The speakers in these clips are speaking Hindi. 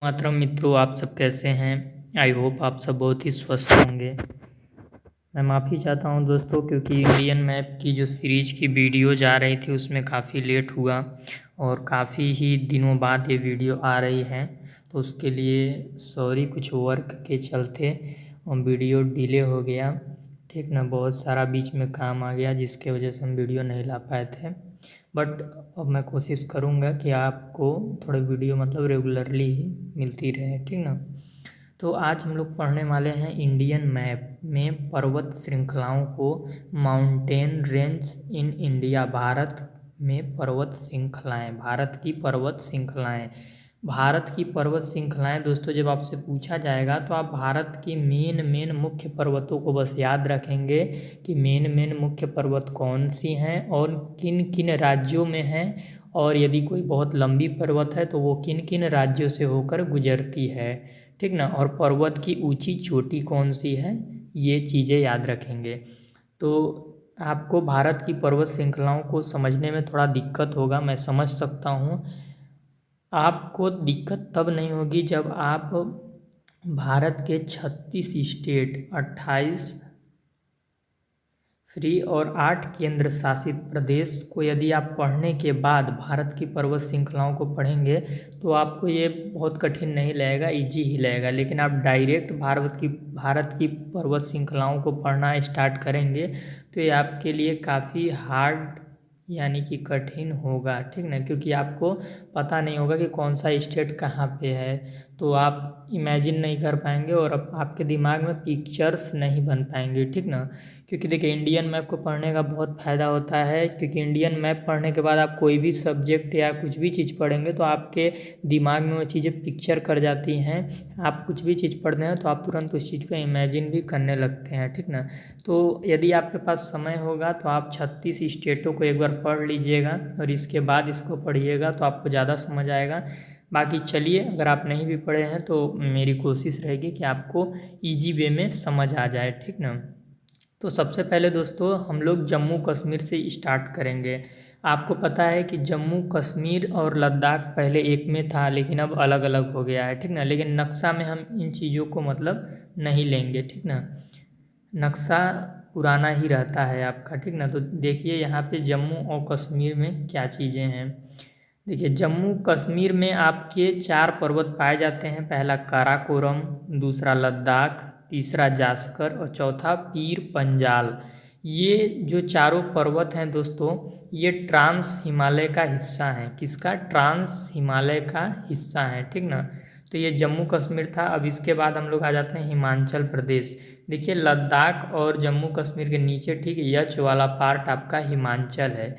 मातरम मित्रों, आप सब कैसे हैं। आई होप आप सब बहुत ही स्वस्थ होंगे। मैं माफ़ी चाहता हूं दोस्तों, क्योंकि इंडियन मैप की जो सीरीज़ की वीडियो जा रही थी उसमें काफ़ी लेट हुआ और काफ़ी ही दिनों बाद ये वीडियो आ रही है, तो उसके लिए सॉरी। कुछ वर्क के चलते वीडियो डिले हो गया, ठीक ना। बहुत सारा बीच में काम आ गया जिसके वजह से हम वीडियो नहीं ला पाए थे। बट अब मैं कोशिश करूँगा कि आपको थोड़े वीडियो मतलब रेगुलरली ही मिलती रहे, ठीक ना। तो आज हम लोग पढ़ने वाले हैं इंडियन मैप में पर्वत श्रृंखलाओं को। Mountain range in India, Bharat में पर्वत श्रृंखलाएँ, भारत की पर्वत श्रृंखलाएँ। भारत की पर्वत श्रृंखलाएँ दोस्तों, जब आपसे पूछा जाएगा तो आप भारत की मेन मुख्य पर्वतों को बस याद रखेंगे कि मेन मुख्य पर्वत कौन सी हैं और किन किन राज्यों में हैं, और यदि कोई बहुत लंबी पर्वत है तो वो किन किन राज्यों से होकर गुजरती है, ठीक ना। और पर्वत की ऊंची चोटी कौन सी है, ये चीज़ें याद रखेंगे। तो आपको भारत की पर्वत श्रृंखलाओं को समझने में थोड़ा दिक्कत होगा, मैं समझ सकता हूँ। आपको दिक्कत तब नहीं होगी जब आप भारत के 36 स्टेट, 28 फ्री और 8 केंद्र शासित प्रदेश को यदि आप पढ़ने के बाद भारत की पर्वत श्रृंखलाओं को पढ़ेंगे तो आपको ये बहुत कठिन नहीं लगेगा, इजी ही लगेगा। लेकिन आप डायरेक्ट भारत की पर्वत श्रृंखलाओं को पढ़ना स्टार्ट करेंगे तो ये आपके लिए काफ़ी हार्ड यानी कि कठिन होगा, ठीक ना। क्योंकि आपको पता नहीं होगा कि कौन सा स्टेट कहाँ पे है, तो आप इमेजिन नहीं कर पाएंगे और आपके दिमाग में पिक्चर्स नहीं बन पाएंगे, ठीक ना। क्योंकि देखिए, इंडियन मैप को पढ़ने का बहुत फ़ायदा होता है, क्योंकि इंडियन मैप पढ़ने के बाद आप कोई भी सब्जेक्ट या कुछ भी चीज़ पढ़ेंगे तो आपके दिमाग में वो चीज़ें पिक्चर कर जाती हैं। आप कुछ भी चीज़ पढ़ते हैं तो आप तुरंत उस चीज़ को इमेजिन भी करने लगते हैं, ठीक ना। तो यदि आपके पास समय होगा तो आप 36 स्टेटों को एक बार पढ़ लीजिएगा और इसके बाद इसको पढ़िएगा तो आपको ज़्यादा समझ आएगा। बाकी चलिए, अगर आप नहीं भी पढ़े हैं तो मेरी कोशिश रहेगी कि आपको ईजी वे में समझ आ जाए, ठीक ना। तो सबसे पहले दोस्तों हम लोग जम्मू कश्मीर से स्टार्ट करेंगे। आपको पता है कि जम्मू कश्मीर और लद्दाख पहले एक में था, लेकिन अब अलग अलग हो गया है, ठीक ना। लेकिन नक्शा में हम इन चीज़ों को मतलब नहीं लेंगे, ठीक ना। नक्शा पुराना ही रहता है आपका, ठीक ना। तो देखिए यहाँ पे जम्मू और कश्मीर में क्या चीज़ें हैं। देखिए, जम्मू कश्मीर में आपके 4 पर्वत पाए जाते हैं। पहला काराकोरम, दूसरा लद्दाख, तीसरा जास्कर और चौथा पीर पंजाल। ये जो चारों पर्वत हैं दोस्तों, ये ट्रांस हिमालय का हिस्सा हैं। किसका? ट्रांस हिमालय का हिस्सा है, ठीक ना। तो ये जम्मू कश्मीर था। अब इसके बाद हम लोग आ जाते हैं हिमाचल प्रदेश। देखिए, लद्दाख और जम्मू कश्मीर के नीचे ठीक यच वाला पार्ट आपका हिमाचल है,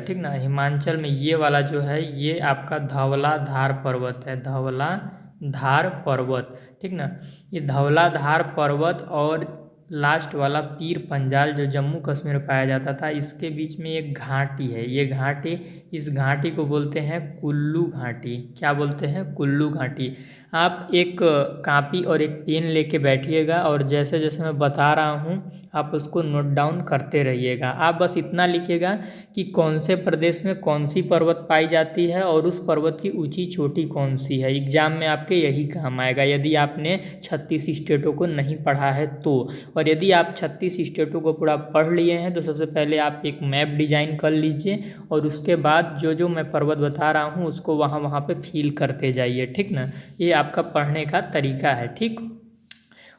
ठीक ना। हिमाचल में ये वाला जो है ये आपका धवलाधार पर्वत है, धवलाधार पर्वत, ठीक ना। ये धवलाधार पर्वत और लास्ट वाला पीर पंजाल जो जम्मू कश्मीर में पाया जाता था, इसके बीच में एक घाटी है। ये घाटी, इस घाटी को बोलते हैं कुल्लू घाटी। क्या बोलते हैं? कुल्लू घाटी। आप एक कापी और एक पेन लेके बैठिएगा और जैसे जैसे मैं बता रहा हूँ आप उसको नोट डाउन करते रहिएगा। आप बस इतना लिखिएगा कि कौन से प्रदेश में कौन सी पर्वत पाई जाती है और उस पर्वत की ऊंची चोटी कौन सी है। एग्जाम में आपके यही काम आएगा यदि आपने 36 स्टेटों को नहीं पढ़ा है तो। और यदि आप 36 स्टेटों को पूरा पढ़ लिए हैं तो सबसे पहले आप एक मैप डिजाइन कर लीजिए और उसके बाद जो जो मैं पर्वत बता रहा हूँ उसको वहाँ वहाँ पे फील करते जाइए, ठीक ना। ये आपका पढ़ने का तरीका है, ठीक।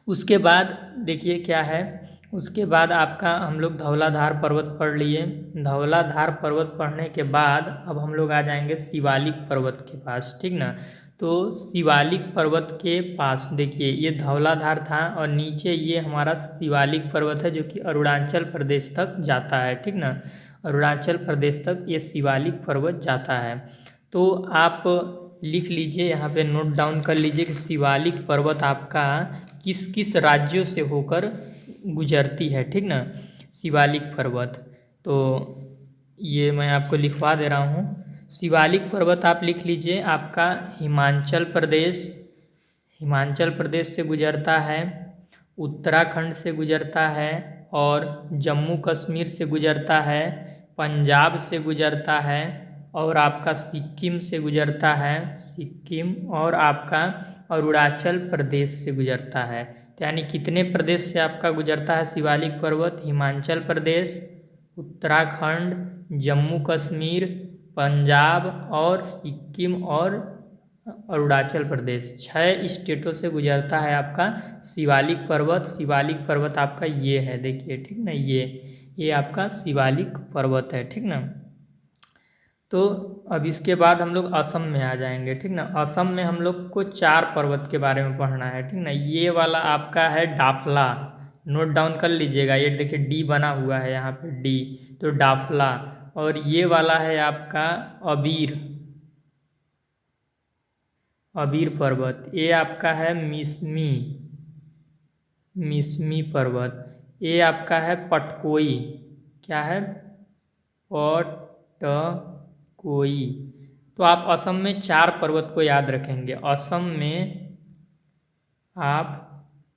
उसके बाद देखिए क्या है, उसके बाद आपका हम लोग धवलाधार पर्वत पढ़ लिए। धवलाधार पर्वत पढ़ने के बाद अब हम लोग आ जाएंगे शिवालिक पर्वत के पास, ठीक ना। तो शिवालिक पर्वत के पास देखिए ये धवलाधार था और नीचे ये हमारा शिवालिक पर्वत है जो कि अरुणाचल प्रदेश तक जाता है, ठीक ना। अरुणाचल प्रदेश तक ये शिवालिक पर्वत जाता है। तो आप लिख लीजिए, यहाँ पे नोट डाउन कर लीजिए कि शिवालिक पर्वत आपका किस किस राज्यों से होकर गुजरती है, ठीक ना। शिवालिक पर्वत, तो ये मैं आपको लिखवा दे रहा हूँ। शिवालिक पर्वत आप लिख लीजिए, आपका हिमाचल प्रदेश से गुजरता है, उत्तराखंड से गुजरता है और जम्मू कश्मीर से गुजरता है, पंजाब से गुजरता है और आपका सिक्किम से गुजरता है, सिक्किम, और आपका अरुणाचल प्रदेश से गुजरता है। तो यानी कितने प्रदेश से आपका गुजरता है शिवालिक पर्वत? हिमाचल प्रदेश, उत्तराखंड, जम्मू कश्मीर, पंजाब और सिक्किम और अरुणाचल प्रदेश, 6 स्टेटों से गुजरता है आपका शिवालिक पर्वत। शिवालिक पर्वत आपका ये है, देखिए, ठीक ना, ये आपका शिवालिक पर्वत है, ठीक ना। तो अब इसके बाद हम लोग असम में आ जाएंगे, ठीक ना। असम में हम लोग को 4 पर्वत के बारे में पढ़ना है, ठीक ना। ये वाला आपका है डाफला, नोट डाउन कर लीजिएगा, ये देखिए डी बना हुआ है यहाँ पे, डी, तो डाफला। और ये वाला है आपका अबीर, अबीर पर्वत। ये आपका है मिसमी, मिसमी पर्वत। ये आपका है पटकोई, क्या है? पटकोई। तो आप असम में 4 पर्वत को याद रखेंगे, असम में आप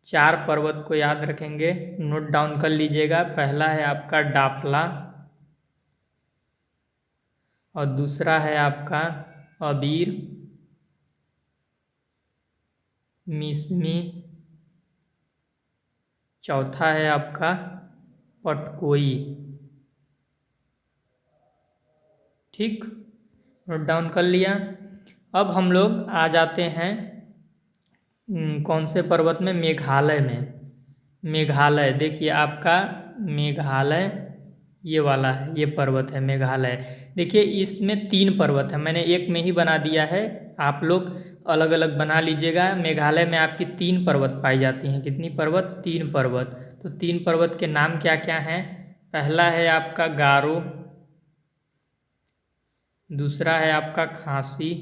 4 पर्वत को याद रखेंगे, नोट डाउन कर लीजिएगा। पहला है आपका डाफला, और दूसरा है आपका अबीर, मिसमी, चौथा है आपका पटकोई, ठीक, नोट डाउन कर लिया। अब हम लोग आ जाते हैं कौन से पर्वत में? मेघालय में। मेघालय, देखिए आपका मेघालय ये वाला है, ये पर्वत है मेघालय। देखिए इसमें 3 पर्वत है, मैंने एक में ही बना दिया है, आप लोग अलग अलग बना लीजिएगा। मेघालय में आपकी 3 पर्वत पाई जाती हैं, कितनी पर्वत? 3 पर्वत। तो 3 पर्वत के नाम क्या क्या हैं? पहला है आपका गारो, दूसरा है आपका खासी,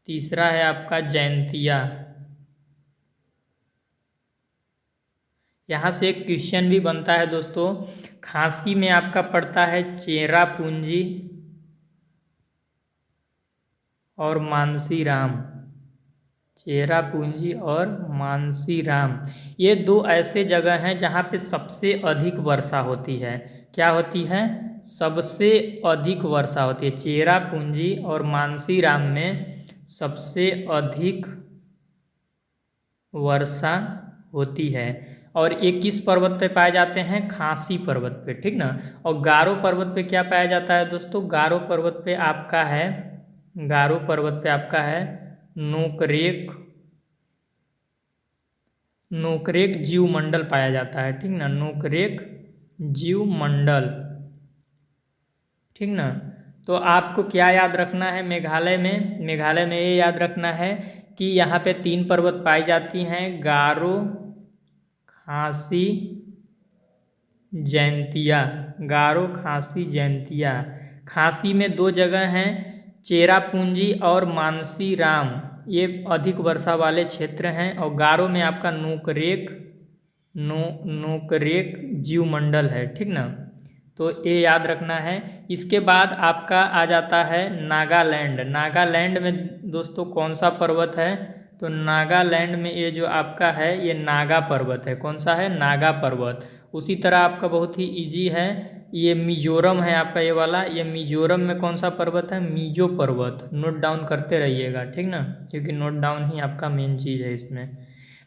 तीसरा है आपका जैंतिया। यहाँ से एक क्वेश्चन भी बनता है दोस्तों, खांसी में आपका पड़ता है चेरापूंजी और मानसीराम, चेरापूंजी और मानसीराम। ये 2 ऐसे जगह हैं जहाँ पे सबसे अधिक वर्षा होती है। क्या होती है? सबसे अधिक वर्षा होती है। चेरापूंजी और मानसीराम में सबसे अधिक वर्षा होती है। और ये किस पर्वत पे पाए जाते हैं? खांसी पर्वत पे, ठीक ना। और गारो पर्वत पे क्या पाया जाता है दोस्तों? गारो पर्वत पे आपका है, गारो पर्वत पे आपका है नोकरेक, नोकरेक जीव मंडल पाया जाता है, ठीक ना, नोकरेक जीव मंडल, ठीक ना। तो आपको क्या याद रखना है मेघालय में? मेघालय में ये याद रखना है कि यहाँ पे 3 पर्वत पाई जाती हैं, गारो, खांसी, जैंतिया। गारो, खांसी, जैंतिया। खांसी में 2 जगह हैं, चेरापूंजी और मानसीराम, ये अधिक वर्षा वाले क्षेत्र हैं। और गारो में आपका नोकरेक, नोकरेक जीव मंडल है, ठीक ना। तो ये याद रखना है। इसके बाद आपका आ जाता है नागालैंड। नागालैंड में दोस्तों कौन सा पर्वत है? तो नागालैंड में ये जो आपका है ये नागा पर्वत है। कौन सा है? नागा पर्वत। उसी तरह आपका बहुत ही इजी है, ये मिजोरम है आपका ये वाला। ये मिजोरम में कौन सा पर्वत है? मिजो पर्वत। नोट डाउन करते रहिएगा, ठीक ना, क्योंकि नोट डाउन ही आपका मेन चीज़ है इसमें।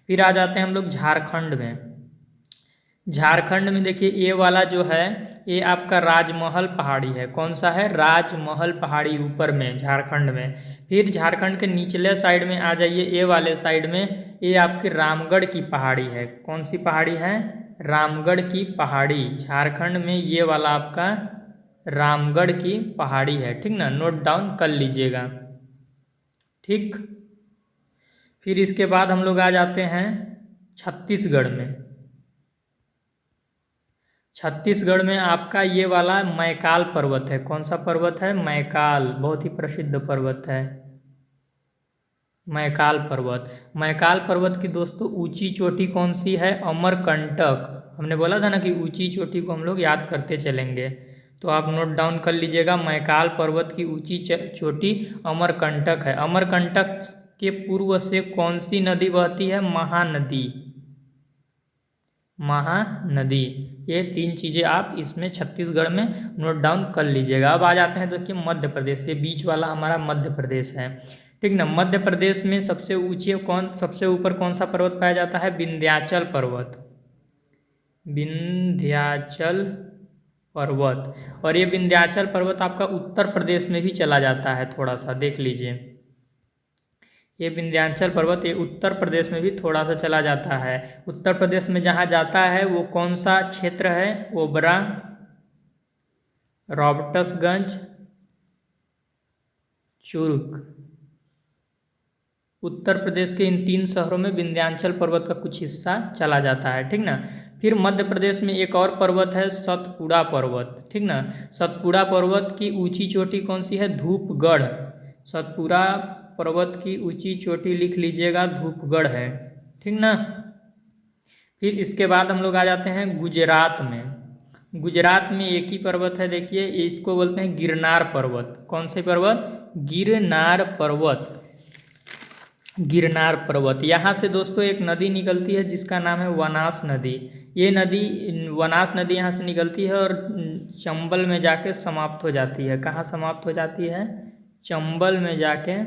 फिर आ जाते हैं हम लोग झारखंड में। झारखंड में देखिए ये वाला जो है ये आपका राजमहल पहाड़ी है। कौन सा है? राजमहल पहाड़ी, ऊपर में झारखंड में। फिर झारखंड के निचले साइड में आ जाइए, ये वाले साइड में, ये आपकी रामगढ़ की पहाड़ी है। कौन सी पहाड़ी है? रामगढ़ की पहाड़ी। झारखंड में ये वाला आपका रामगढ़ की पहाड़ी है, ठीक ना, नोट डाउन कर लीजिएगा, ठीक। फिर इसके बाद हम लोग आ जाते हैं छत्तीसगढ़ में। छत्तीसगढ़ में आपका ये वाला मैकाल पर्वत है। कौन सा पर्वत है? मैकाल, बहुत ही प्रसिद्ध पर्वत है मैकाल पर्वत। मैकाल पर्वत की दोस्तों ऊंची चोटी कौन सी है? अमरकंटक। हमने बोला था ना कि ऊंची चोटी को हम लोग याद करते चलेंगे, तो आप नोट डाउन कर लीजिएगा। मैकाल पर्वत की ऊंची चोटी अमरकंटक है। अमरकंटक के पूर्व से कौन सी नदी बहती है? महानदी। महानदी। ये 3 चीज़ें आप इसमें छत्तीसगढ़ में नोट डाउन कर लीजिएगा। अब आ जाते हैं देखिए मध्य प्रदेश, ये बीच वाला हमारा मध्य प्रदेश है, ठीक ना। मध्य प्रदेश में सबसे ऊपर कौन सा पर्वत पाया जाता है? विंध्याचल पर्वत, विंध्याचल पर्वत। और ये विंध्याचल पर्वत आपका उत्तर प्रदेश में भी चला जाता है, थोड़ा सा देख लीजिए। ये विंध्याचल पर्वत ये उत्तर प्रदेश में भी थोड़ा सा चला जाता है। उत्तर प्रदेश में जहाँ जाता है वो कौन सा क्षेत्र है? ओबरा, रॉबर्ट्सगंज, चुर्क। उत्तर प्रदेश के इन 3 शहरों में विंध्याचल पर्वत का कुछ हिस्सा चला जाता है, ठीक ना। फिर मध्य प्रदेश में एक और पर्वत है सतपुड़ा पर्वत, ठीक ना। सतपुड़ा पर्वत की ऊंची चोटी कौन सी है? धूपगढ़। सतपुड़ा पर्वत की ऊंची चोटी लिख लीजिएगा, धूपगढ़ है, ठीक ना। फिर इसके बाद हम लोग आ जाते हैं गुजरात में। गुजरात में एक ही पर्वत है, देखिए इसको बोलते हैं गिरनार पर्वत। कौन से पर्वत? गिरनार पर्वत, गिरनार पर्वत। यहाँ से दोस्तों एक नदी निकलती है जिसका नाम है वनास नदी। ये नदी, वनास नदी यहाँ से निकलती है और चंबल में जाके समाप्त हो जाती है। कहाँ समाप्त हो जाती है? चंबल में जाके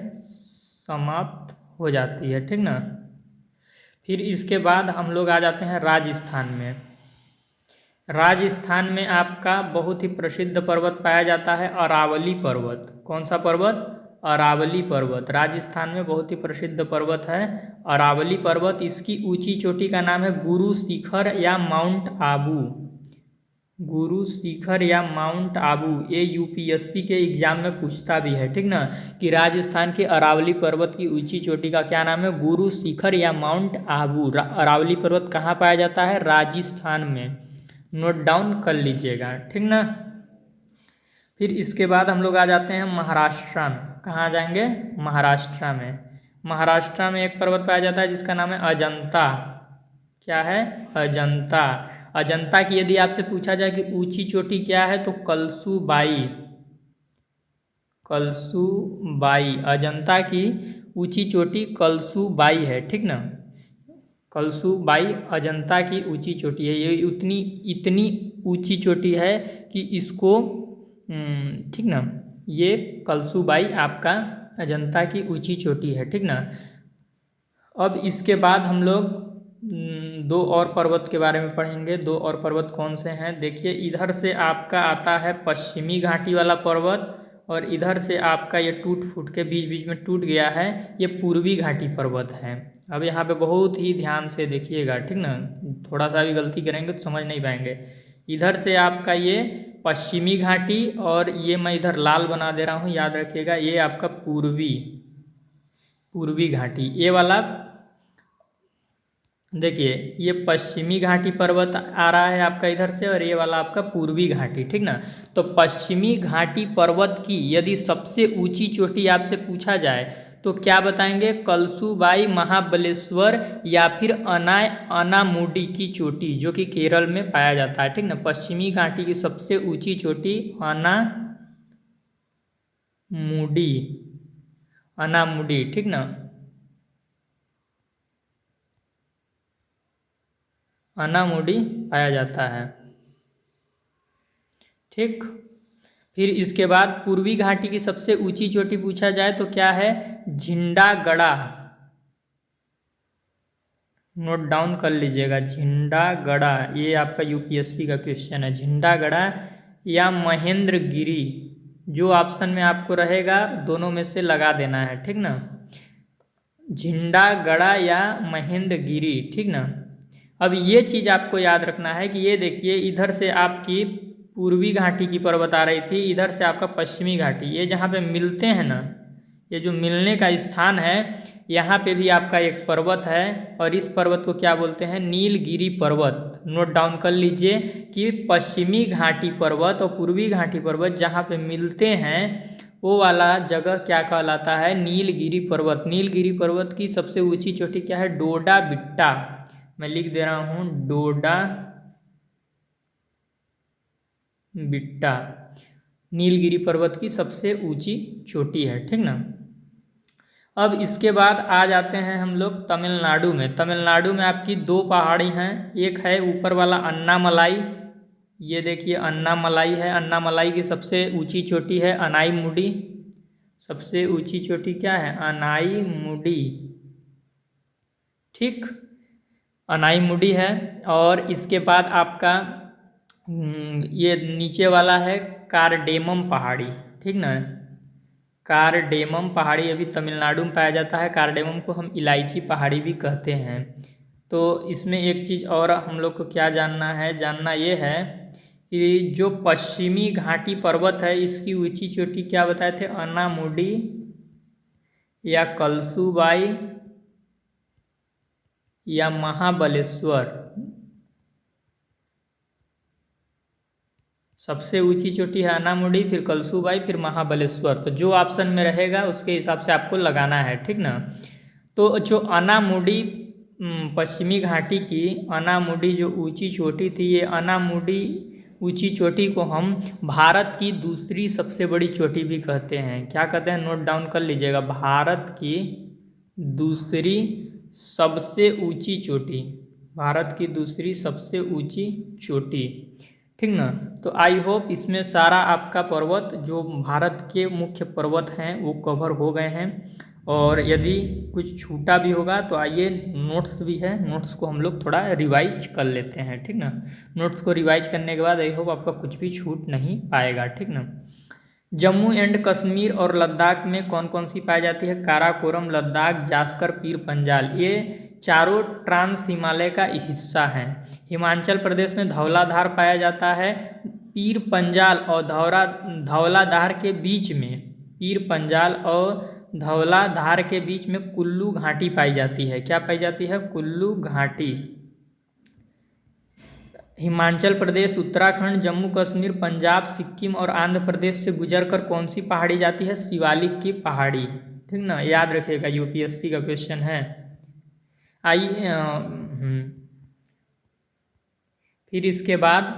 समाप्त हो जाती है, ठीक ना। फिर इसके बाद हम लोग आ जाते हैं राजस्थान में। राजस्थान में आपका बहुत ही प्रसिद्ध पर्वत पाया जाता है अरावली पर्वत। कौन सा पर्वत? अरावली पर्वत। राजस्थान में बहुत ही प्रसिद्ध पर्वत है अरावली पर्वत। इसकी ऊंची चोटी का नाम है गुरु शिखर या माउंट आबू। गुरु शिखर या माउंट आबू। ये यूपीएससी के एग्जाम में पूछता भी है, ठीक ना, कि राजस्थान के अरावली पर्वत की ऊंची चोटी का क्या नाम है? गुरु शिखर या माउंट आबू। अरावली पर्वत कहाँ पाया जाता है? राजस्थान में। नोट डाउन कर लीजिएगा, ठीक ना। फिर इसके बाद हम लोग आ जाते हैं महाराष्ट्र में। कहाँ आ जाएंगे? महाराष्ट्र में। महाराष्ट्र में एक पर्वत पाया जाता है जिसका नाम है अजंता। क्या है? अजंता। अजंता की यदि आपसे पूछा जाए कि ऊंची चोटी क्या है तो कलसूबाई। कलसूबाई, अजंता की ऊंची चोटी कलसूबाई है, ठीक ना। कलसूबाई अजंता की ऊंची चोटी है। ये इतनी ऊंची चोटी है कि इसको, ठीक ना, ये कलसूबाई आपका अजंता की ऊंची चोटी है, ठीक ना। अब इसके बाद हम लोग 2 और पर्वत के बारे में पढ़ेंगे। 2 और पर्वत कौन से हैं? देखिए इधर से आपका आता है पश्चिमी घाटी वाला पर्वत और इधर से आपका ये टूट फूट के बीच बीच में टूट गया है, ये पूर्वी घाटी पर्वत है। अब यहाँ पे बहुत ही ध्यान से देखिएगा, ठीक ना, थोड़ा सा भी गलती करेंगे तो समझ नहीं पाएंगे। इधर से आपका ये पश्चिमी घाटी और ये मैं इधर लाल बना दे रहा हूँ, याद रखिएगा, ये आपका पूर्वी घाटी। ये वाला देखिए ये पश्चिमी घाटी पर्वत आ रहा है आपका इधर से और ये वाला आपका पूर्वी घाटी, ठीक ना। तो पश्चिमी घाटी पर्वत की यदि सबसे ऊंची चोटी आपसे पूछा जाए तो क्या बताएंगे? कलसूबाई महाबलेश्वर या फिर अनामुडी की चोटी, जो कि केरल में पाया जाता है, ठीक ना। पश्चिमी घाटी की सबसे ऊंची चोटी अनामुडी, ठीक ना, अनामुडी पाया जाता है, ठीक। फिर इसके बाद पूर्वी घाटी की सबसे ऊंची चोटी पूछा जाए तो क्या है? झिंडागढ़ा। नोट डाउन कर लीजिएगा, झिंडागढ़ा। ये आपका यूपीएससी का क्वेश्चन है, झिंडागढ़ा या महेंद्रगिरी। जो ऑप्शन में आपको रहेगा दोनों में से लगा देना है, ठीक ना। झिंडागढ़ा या महेंद्रगिरी, ठीक ना। अब ये चीज़ आपको याद रखना है कि ये देखिए इधर से आपकी पूर्वी घाटी की पर्वत आ रही थी, इधर से आपका पश्चिमी घाटी, ये जहाँ पे मिलते हैं ना, ये जो मिलने का स्थान है, यहाँ पे भी आपका एक पर्वत है और इस पर्वत को क्या बोलते हैं? नीलगिरी पर्वत। नोट डाउन कर लीजिए कि पश्चिमी घाटी पर्वत और पूर्वी घाटी पर्वत जहाँ पे मिलते हैं वो वाला जगह क्या कहलाता है? नीलगिरी पर्वत। नीलगिरी पर्वत की सबसे ऊंची चोटी क्या है? डोडा बिट्टा। मैं लिख दे रहा हूँ, डोडा बिट्टा नीलगिरी पर्वत की सबसे ऊंची चोटी है, ठीक ना। अब इसके बाद आ जाते हैं हम लोग तमिलनाडु में। तमिलनाडु में आपकी दो पहाड़ी हैं, एक है ऊपर वाला अन्नामलाई, ये देखिए अन्नामलाई है, अन्नामलाई की सबसे ऊंची चोटी है अनाईमुडी, सबसे ऊंची चोटी क्या है अनाईमुडी, ठीक, अनाईमुडी है। और इसके बाद आपका ये नीचे वाला है कार्डेमम पहाड़ी, ठीक ना, कार्डेमम पहाड़ी अभी तमिलनाडु में पाया जाता है। कार्डेमम को हम इलायची पहाड़ी भी कहते हैं। तो इसमें एक चीज़ और हम लोग को क्या जानना है, जानना ये है कि जो पश्चिमी घाटी पर्वत है इसकी ऊंची चोटी क्या बताए थे, अनामुडी या कलसूबाई या महाबलेश्वर। सबसे ऊंची चोटी है अनामुडी, फिर कलसूबाई, फिर महाबलेश्वर। तो जो ऑप्शन में रहेगा उसके हिसाब से आपको लगाना है, ठीक ना। तो जो अनामुडी पश्चिमी घाटी की अनामुडी जो ऊंची चोटी थी, ये अनामुडी ऊंची चोटी को हम भारत की दूसरी सबसे बड़ी चोटी भी कहते हैं। क्या कहते हैं, नोट डाउन कर लीजिएगा, भारत की दूसरी सबसे ऊंची चोटी, भारत की दूसरी सबसे ऊंची चोटी, ठीक ना। तो आई होप इसमें सारा आपका पर्वत जो भारत के मुख्य पर्वत हैं वो कवर हो गए हैं। और यदि कुछ छूटा भी होगा तो आइए नोट्स भी है, नोट्स को हम लोग थोड़ा रिवाइज कर लेते हैं, ठीक ना। नोट्स को रिवाइज करने के बाद आई होप आपका कुछ भी छूट नहीं पाएगा, ठीक ना। जम्मू एंड कश्मीर और लद्दाख में कौन कौन सी पाई जाती है, काराकोरम, लद्दाख, जास्कर, पीर पंजाल, ये चारों ट्रांस हिमालय का हिस्सा है। हिमाचल प्रदेश में धौलाधार पाया जाता है। पीर पंजाल और धौलाधार के बीच में, पीर पंजाल और धौलाधार के बीच में कुल्लू घाटी पाई जाती है। क्या पाई जाती है, कुल्लू घाटी। हिमाचल प्रदेश, उत्तराखंड, जम्मू कश्मीर, पंजाब, सिक्किम और आंध्र प्रदेश से गुजरकर कौन सी पहाड़ी जाती है, शिवालिक की पहाड़ी, ठीक ना, याद रखिएगा यूपीएससी का क्वेश्चन है। आइए फिर इसके बाद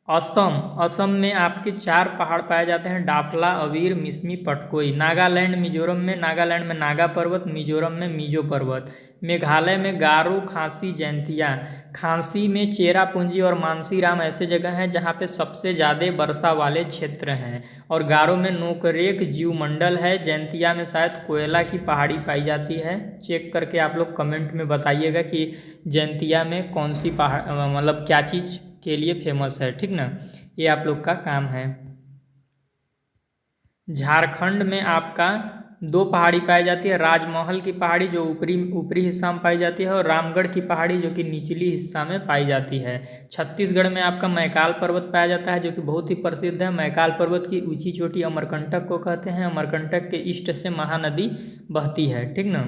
असम, असम में आपके 4 पहाड़ पाए जाते हैं, डाफला, अवीर, मिसमी, पटकोई। नागालैंड, मिजोरम में, नागालैंड में नागा पर्वत, मिजोरम में मिजो पर्वत। मेघालय में गारो, खासी, जैंतिया। खांसी में चेरापूंजी और मानसीराम ऐसे जगह हैं जहाँ पे सबसे ज़्यादा वर्षा वाले क्षेत्र हैं। और गारो में नोकरेक जीवमंडल है। जैंतिया में शायद कोयला की पहाड़ी पाई जाती है। चेक करके आप लोग कमेंट में बताइएगा कि जैंतिया में कौन सी पहाड़ मतलब क्या चीज़ के लिए फेमस है, ठीक ना, ये आप लोग का काम है। झारखंड में आपका 2 पहाड़ी पाई जाती है, राजमहल की पहाड़ी जो ऊपरी हिस्सा में पाई जाती है और रामगढ़ की पहाड़ी जो कि निचली हिस्सा में पाई जाती है। छत्तीसगढ़ में आपका मैकाल पर्वत पाया जाता है जो कि बहुत ही प्रसिद्ध है। मैकाल पर्वत की ऊंची चोटी अमरकंटक को कहते हैं। अमरकंटक के ईस्ट से महानदी बहती है, ठीक ना।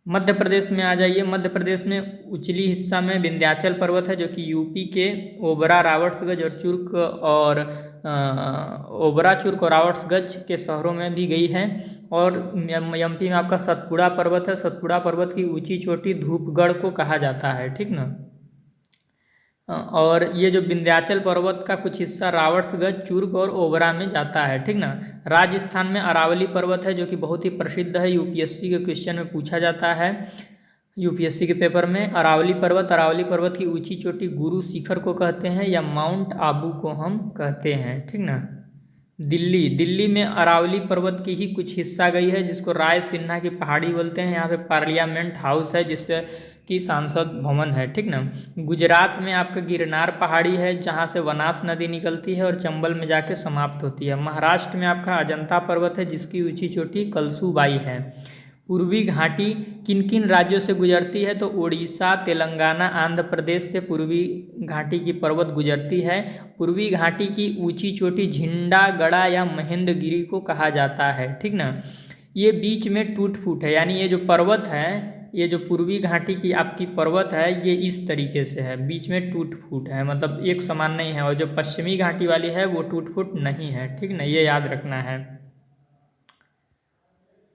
मध्य प्रदेश में आ जाइए। मध्य प्रदेश में उचली हिस्सा में विंध्याचल पर्वत है जो कि यूपी के ओबरा, रावट्सगंज और चुर्क और ओबरा, चुर्क और रावट्सगंज के शहरों में भी गई है। और एमपी में आपका सतपुड़ा पर्वत है। सतपुड़ा पर्वत की ऊंची चोटी धूपगढ़ को कहा जाता है, ठीक ना। और ये जो विंध्याचल पर्वत का कुछ हिस्सा रावट्सगंज, चुर्क और ओबरा में जाता है, ठीक ना। राजस्थान में अरावली पर्वत है जो कि बहुत ही प्रसिद्ध है, यूपीएससी के क्वेश्चन में पूछा जाता है। यूपीएससी के पेपर में अरावली पर्वत की ऊंची चोटी गुरु शिखर को कहते हैं या माउंट आबू को हम कहते हैं, ठीक ना। दिल्ली में अरावली पर्वत की ही कुछ हिस्सा गई है जिसको राय सिन्हा की पहाड़ी बोलते हैं। यहाँ पे पार्लियामेंट हाउस है जिसपे की सांसद भवन है, ठीक ना। गुजरात में आपका गिरनार पहाड़ी है जहाँ से वनास नदी निकलती है और चंबल में जाके समाप्त होती है। महाराष्ट्र में आपका अजंता पर्वत है जिसकी ऊंची चोटी कलसूबाई है। पूर्वी घाटी किन किन राज्यों से गुजरती है, तो उड़ीसा, तेलंगाना, आंध्र प्रदेश से पूर्वी घाटी की पर्वत गुजरती है। पूर्वी घाटी की ऊंची चोटी झिंडागड़ा या महेंद्रगिरी को कहा जाता है, ठीक ना। ये बीच में टूट फूट है, यानी ये जो पर्वत है, ये जो पूर्वी घाटी की आपकी पर्वत है ये इस तरीके से है, बीच में टूट फूट है, मतलब एक समान नहीं है। और जो पश्चिमी घाटी वाली है वो टूट फूट नहीं है, ठीक ना, ये याद रखना है।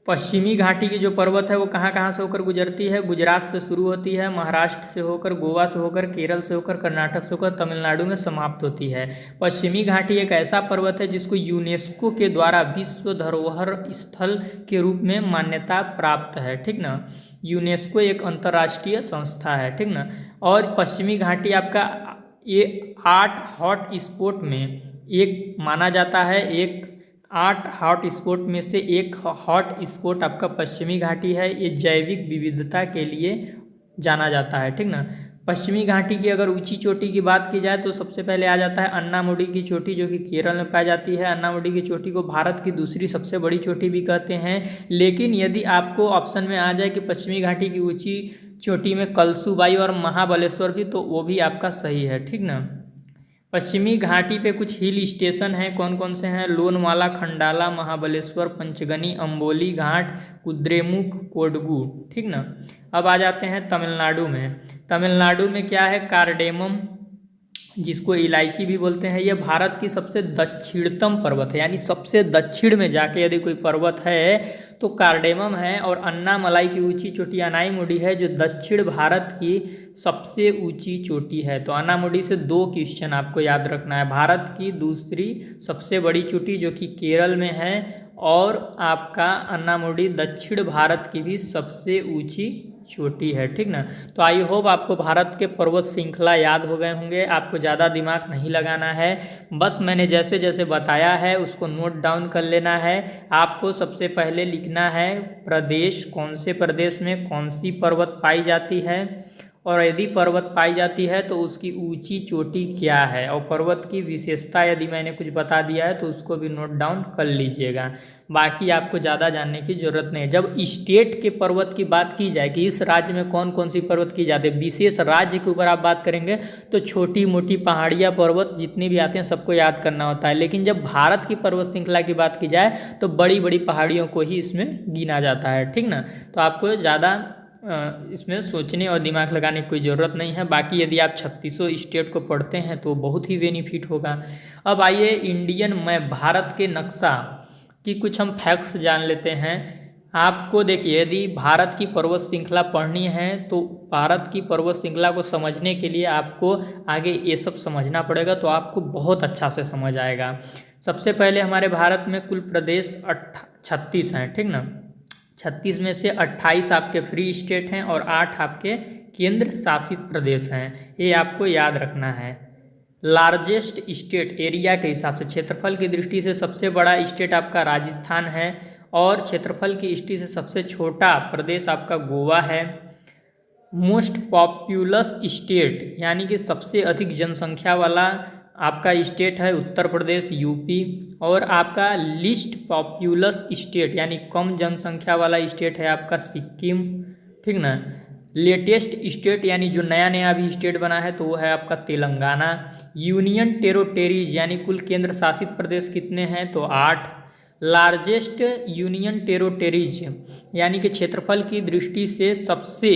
पश्चिमी घाटी की जो पर्वत है वो कहाँ कहाँ से होकर गुजरती है? गुजरात से शुरू होती है, महाराष्ट्र से होकर, गोवा से होकर, केरल से होकर, कर्नाटक से होकर तमिलनाडु में समाप्त होती है। पश्चिमी घाटी एक ऐसा पर्वत है जिसको यूनेस्को के द्वारा विश्व धरोहर स्थल के रूप में मान्यता प्राप्त है, ठीक ना। यूनेस्को एक अंतर्राष्ट्रीय संस्था है, ठीक ना। और पश्चिमी घाटी आपका ये 8 हॉट स्पॉट में एक माना जाता है। 8 हॉट स्पॉट में से एक हॉट स्पॉट आपका पश्चिमी घाटी है। ये जैविक विविधता के लिए जाना जाता है, ठीक ना। पश्चिमी घाटी की अगर ऊंची चोटी की बात की जाए तो सबसे पहले आ जाता है अन्नामुडी की चोटी, जो कि केरल में पाई जाती है। अन्नामुडी की चोटी को भारत की दूसरी सबसे बड़ी चोटी भी कहते हैं। लेकिन यदि आपको ऑप्शन में आ जाए कि पश्चिमी घाटी की ऊंची चोटी में कलसूबाई और महाबलेश्वर भी, तो वो भी आपका सही है, ठीक ना। पश्चिमी घाटी पे कुछ हिल स्टेशन हैं, कौन कौन से हैं? लोनावाला, खंडाला, महाबलेश्वर, पंचगनी, अंबोली घाट, कुद्रेमुख, कोडगू, ठीक ना। अब आ जाते हैं तमिलनाडु में। तमिलनाडु में क्या है? कार्डेमम, जिसको इलायची भी बोलते हैं। यह भारत की सबसे दक्षिणतम पर्वत है, यानी सबसे दक्षिण में जाके यदि कोई पर्वत है तो कार्डेमम है। और अन्नामलाई की ऊंची चोटी अनाईमुडी है, जो दक्षिण भारत की सबसे ऊंची चोटी है। तो अन्नामुडी से 2 क्वेश्चन आपको याद रखना है। भारत की दूसरी सबसे बड़ी चोटी जो कि केरल में है, और आपका अन्नामुडी दक्षिण भारत की भी सबसे ऊंची चोटी है, ठीक ना। तो आई होप आपको भारत के पर्वत श्रृंखला याद हो गए होंगे। आपको ज़्यादा दिमाग नहीं लगाना है, बस मैंने जैसे जैसे बताया है उसको नोट डाउन कर लेना है। आपको सबसे पहले लिखना है प्रदेश, कौन से प्रदेश में कौन सी पर्वत पाई जाती है, और यदि पर्वत पाई जाती है तो उसकी ऊंची चोटी क्या है, और पर्वत की विशेषता यदि मैंने कुछ बता दिया है तो उसको भी नोट डाउन कर लीजिएगा। बाकी आपको ज़्यादा जानने की ज़रूरत नहीं है। जब स्टेट के पर्वत की बात की जाए कि इस राज्य में कौन कौन सी पर्वत की जाती है, विशेष राज्य के ऊपर आप बात करेंगे तो छोटी मोटी पहाड़ियाँ पर्वत जितनी भी आते हैं सबको याद करना होता है। लेकिन जब भारत की पर्वत श्रृंखला की बात की जाए तो बड़ी बड़ी पहाड़ियों को ही इसमें गिना जाता है, ठीक ना। तो आपको ज़्यादा इसमें सोचने और दिमाग लगाने की कोई ज़रूरत नहीं है। बाकी यदि आप 36 स्टेट को पढ़ते हैं तो बहुत ही बेनिफिट होगा। अब आइए इंडियन मैप, भारत के नक्शा की कुछ हम फैक्ट्स जान लेते हैं। आपको देखिए, यदि भारत की पर्वत श्रृंखला पढ़नी है तो भारत की पर्वत श्रृंखला को समझने के लिए आपको आगे ये सब समझना पड़ेगा, तो आपको बहुत अच्छा से समझ आएगा। सबसे पहले हमारे भारत में कुल प्रदेश 36 हैं, ठीक ना। 36 में से 28 आपके फ्री स्टेट हैं और 8 आपके केंद्र शासित प्रदेश हैं, ये आपको याद रखना है। लार्जेस्ट स्टेट एरिया के हिसाब से, क्षेत्रफल की दृष्टि से सबसे बड़ा स्टेट आपका राजस्थान है, और क्षेत्रफल की दृष्टि से सबसे छोटा प्रदेश आपका गोवा है। मोस्ट पॉपुलस स्टेट, यानी कि सबसे अधिक जनसंख्या वाला आपका स्टेट है उत्तर प्रदेश, यूपी। और आपका लिस्ट पॉपुलस स्टेट, यानी कम जनसंख्या वाला स्टेट है आपका सिक्किम, ठीक ना। लेटेस्ट स्टेट, यानी जो नया नया अभी स्टेट बना है, तो वो है आपका तेलंगाना। यूनियन टेरिटोरीज, यानी कुल केंद्र शासित प्रदेश कितने हैं, तो 8। लार्जेस्ट यूनियन टेरिटोरीज, यानी कि क्षेत्रफल की दृष्टि से सबसे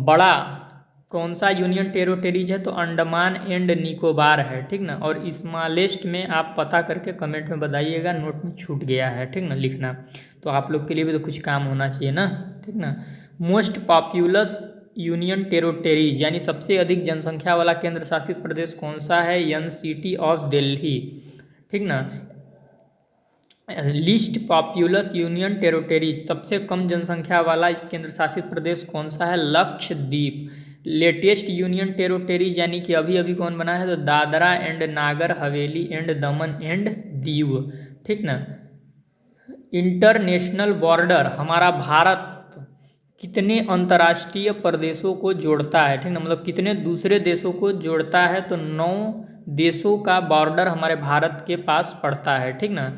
बड़ा कौन सा यूनियन टेरिटोरीज है, तो अंडमान एंड निकोबार है, ठीक ना। और स्मॉलेस्ट में आप पता करके कमेंट में बताइएगा, नोट में छूट गया है, ठीक ना, लिखना। तो आप लोग के लिए भी तो कुछ काम होना चाहिए ना, ठीक ना। मोस्ट पॉपुलस यूनियन टेरिटोरीज, यानी सबसे अधिक जनसंख्या वाला केंद्र शासित प्रदेश कौन सा है, एनसीटी ऑफ दिल्ली, ठीक ना। लिस्ट पॉपुलस यूनियन टेरिटोरीज, सबसे कम जनसंख्या वाला केंद्र शासित प्रदेश कौन सा है, लक्षद्वीप। लेटेस्ट यूनियन टेरिटोरीज, यानी कि अभी अभी कौन बना है, तो Dadra and Nagar Haveli and Daman and Diu, ठीक ना। इंटरनेशनल बॉर्डर, हमारा भारत कितने अंतर्राष्ट्रीय प्रदेशों को जोड़ता है, ठीक ना, मतलब कितने दूसरे देशों को जोड़ता है, तो 9 देशों का बॉर्डर हमारे भारत के पास पड़ता है, ठीक ना।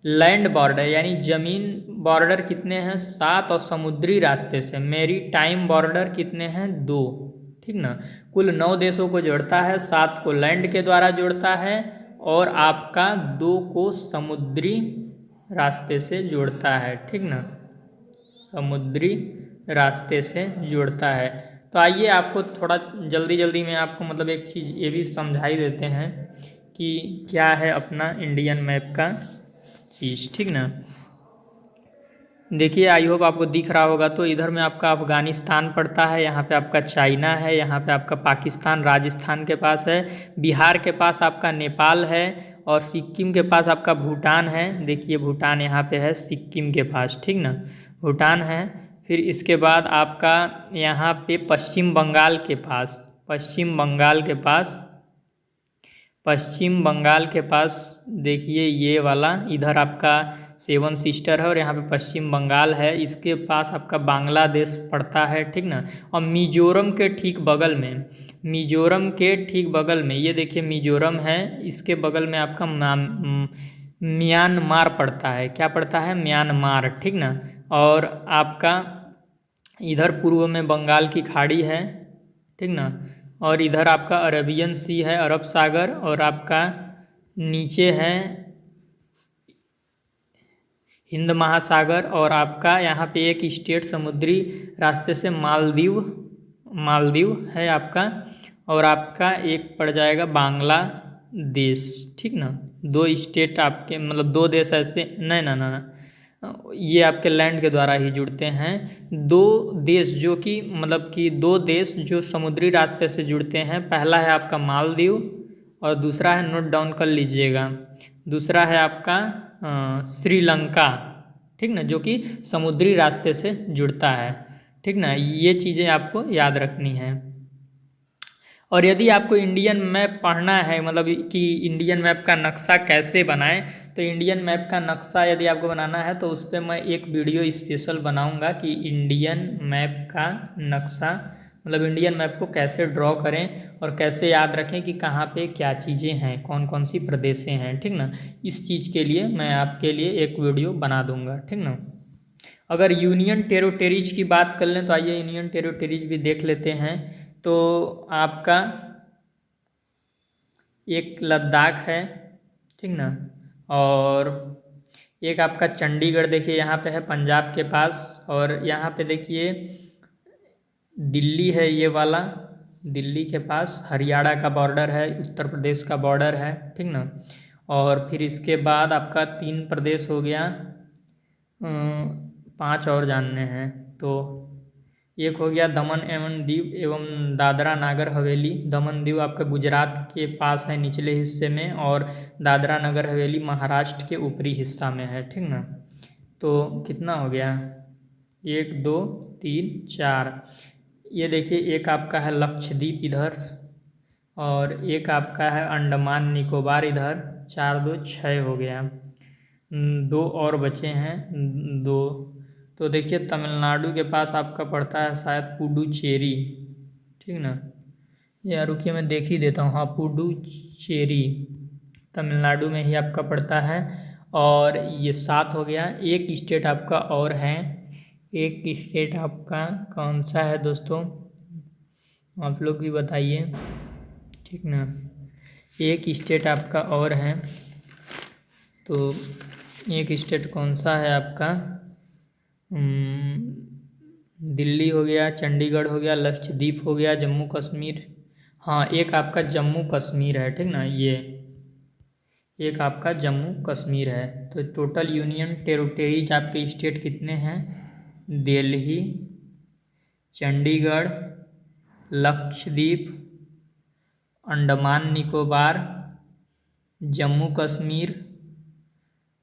लैंड बॉर्डर, यानी जमीन बॉर्डर कितने हैं, 7, और समुद्री रास्ते से मेरी टाइम बॉर्डर कितने हैं, 2, ठीक ना। कुल 9 देशों को जोड़ता है, 7 को लैंड के द्वारा जोड़ता है, और आपका 2 को समुद्री रास्ते से जोड़ता है, ठीक ना, समुद्री रास्ते से जोड़ता है। तो आइए आपको थोड़ा जल्दी जल्दी में आपको मतलब एक चीज़ ये भी समझाई देते हैं कि क्या है अपना इंडियन मैप का चीज़, ठीक ना। देखिए आई होप आपको दिख रहा होगा, तो इधर में आपका अफ़गानिस्तान पड़ता है, यहाँ पे आपका चाइना है, यहाँ पे आपका पाकिस्तान राजस्थान के पास है, बिहार के पास आपका नेपाल है और सिक्किम के पास आपका भूटान है। देखिए भूटान यहाँ पे है सिक्किम के पास, ठीक ना, भूटान है। फिर इसके बाद आपका यहाँ पे पश्चिम बंगाल के पास, पश्चिम बंगाल के पास देखिए ये वाला इधर आपका सेवन सिस्टर है और यहाँ पे पश्चिम बंगाल है, इसके पास आपका बांग्लादेश पड़ता है, ठीक ना। और मिजोरम के ठीक बगल में, ये देखिए मिजोरम है, इसके बगल में आपका म्यांमार पड़ता है। क्या पड़ता है? म्यांमार, ठीक ना। और आपका इधर पूर्व में बंगाल की खाड़ी है, ठीक ना, और इधर आपका अरेबियन सी है, अरब सागर, और आपका नीचे है हिंद महासागर, और आपका यहाँ पे एक स्टेट समुद्री रास्ते से मालदीव है आपका, और आपका एक पड़ जाएगा बांग्लादेश, ठीक ना। दो स्टेट आपके मतलब दो देश ऐसे नहीं ना ये आपके लैंड के द्वारा ही जुड़ते हैं। दो देश जो कि मतलब कि दो देश जो समुद्री रास्ते से जुड़ते हैं, पहला है आपका मालदीव और दूसरा है, नोट डाउन कर लीजिएगा, दूसरा है आपका श्रीलंका, ठीक ना, जो कि समुद्री रास्ते से जुड़ता है, ठीक ना। ये चीज़ें आपको याद रखनी है। और यदि आपको इंडियन मैप पढ़ना है, मतलब कि इंडियन मैप का नक्शा कैसे बनाएं, तो इंडियन मैप का नक्शा यदि आपको बनाना है तो उस पर मैं एक वीडियो स्पेशल बनाऊंगा कि इंडियन मैप का नक्शा, मतलब इंडियन मैप को कैसे ड्रॉ करें और कैसे याद रखें कि कहाँ पे क्या चीज़ें हैं, कौन कौन सी प्रदेशें हैं, ठीक ना। इस चीज़ के लिए मैं आपके लिए एक वीडियो बना दूंगा, ठीक ना। अगर यूनियन टेरिटरीज की बात कर लें तो आइए यूनियन टेरिटरीज भी देख लेते हैं। तो आपका एक लद्दाख है, ठीक ना, और एक आपका चंडीगढ़ देखिए यहाँ पे है पंजाब के पास, और यहाँ पे देखिए दिल्ली है, ये वाला दिल्ली के पास हरियाणा का बॉर्डर है, उत्तर प्रदेश का बॉर्डर है, ठीक ना। और फिर इसके बाद आपका 3 प्रदेश हो गया, 5 और जानने हैं। तो एक हो गया दमन एवं दीव एवं दादरा नागर हवेली। दमन दीव आपका गुजरात के पास है निचले हिस्से में, और दादरा नगर हवेली महाराष्ट्र के ऊपरी हिस्सा में है, ठीक ना। तो कितना हो गया? 1 2 3 4। ये देखिए एक आपका है लक्षद्वीप इधर, और एक आपका है अंडमान निकोबार इधर। 4 2 6 हो गया, 2 और बचे हैं, 2। तो देखिए तमिलनाडु के पास आपका पड़ता है शायद पुडुचेरी, ठीक ना। या रुकिए मैं देख ही देता हूँ, हाँ पुडुचेरी तमिलनाडु में ही आपका पड़ता है। और ये 7 हो गया। एक स्टेट आपका और है, एक स्टेट आपका कौन सा है दोस्तों, आप लोग भी बताइए, ठीक ना। एक स्टेट आपका और है, तो एक स्टेट कौन सा है आपका, दिल्ली हो गया, चंडीगढ़ हो गया, लक्षद्वीप हो गया, जम्मू कश्मीर, हाँ एक आपका जम्मू कश्मीर है, ठीक ना, ये एक आपका जम्मू कश्मीर है। तो टोटल यूनियन टेरिटरीज आपके स्टेट कितने हैं? दिल्ली, चंडीगढ़, लक्षद्वीप, अंडमान निकोबार, जम्मू कश्मीर,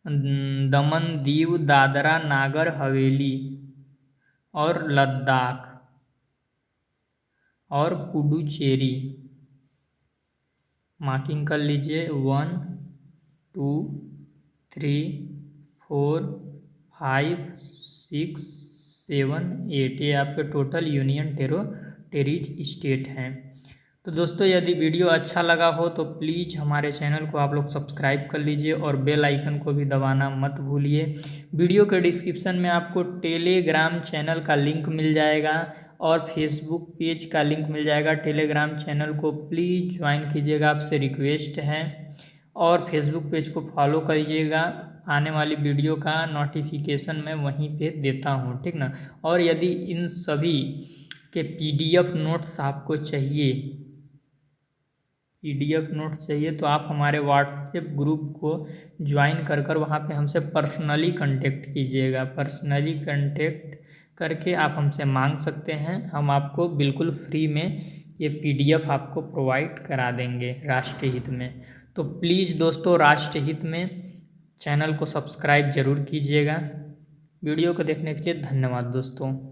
दमन दीव दादरा नागर हवेली, और लद्दाख, और पुडुचेरी। मार्किंग कर लीजिए, 1 2 3 4 5 6 7 8। ये आपके टोटल यूनियन टेरिटरीज स्टेट हैं। तो दोस्तों यदि वीडियो अच्छा लगा हो तो प्लीज़ हमारे चैनल को आप लोग सब्सक्राइब कर लीजिए और बेल आइकन को भी दबाना मत भूलिए। वीडियो के डिस्क्रिप्शन में आपको टेलीग्राम चैनल का लिंक मिल जाएगा और फेसबुक पेज का लिंक मिल जाएगा। टेलीग्राम चैनल को प्लीज़ ज्वाइन कीजिएगा, आपसे रिक्वेस्ट है, और फेसबुक पेज को फॉलो करिएगा। आने वाली वीडियो का नोटिफिकेशन मैं वहीं पे देता हूँ, ठीक ना। और यदि इन सभी के PDF नोट्स आपको चाहिए PDF नोट्स चाहिए तो आप हमारे व्हाट्सएप ग्रुप को ज्वाइन कर वहाँ पे हमसे पर्सनली कांटेक्ट कीजिएगा। पर्सनली कांटेक्ट करके आप हमसे मांग सकते हैं, हम आपको बिल्कुल फ्री में ये PDF आपको प्रोवाइड करा देंगे राष्ट्रीय हित में। तो प्लीज़ दोस्तों, राष्ट्रीय हित में चैनल को सब्सक्राइब ज़रूर कीजिएगा। वीडियो को देखने के लिए धन्यवाद दोस्तों।